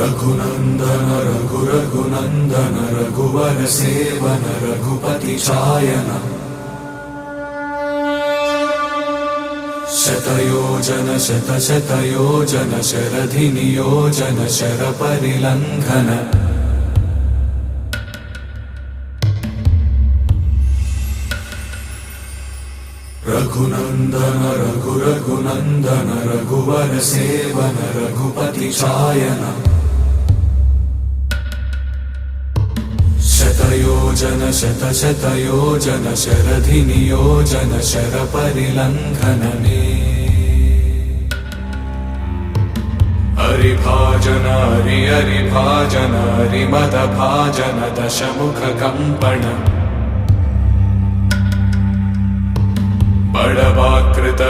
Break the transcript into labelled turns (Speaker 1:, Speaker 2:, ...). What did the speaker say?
Speaker 1: रघुनंदन रघुनंदन रघुवर seven Raghupati चायन शतयोजन शतयोजन शरधि नियोजन sir परिलंघन Raghunandan Raghunandan रघुवर seven Raghupati चायन शतयोजन शतयोजन शरधि नियोजन sir परिलंघन हरिभाजन हरिभाजन हरिमद भाजन दशमुख कंपन बड़वाकृत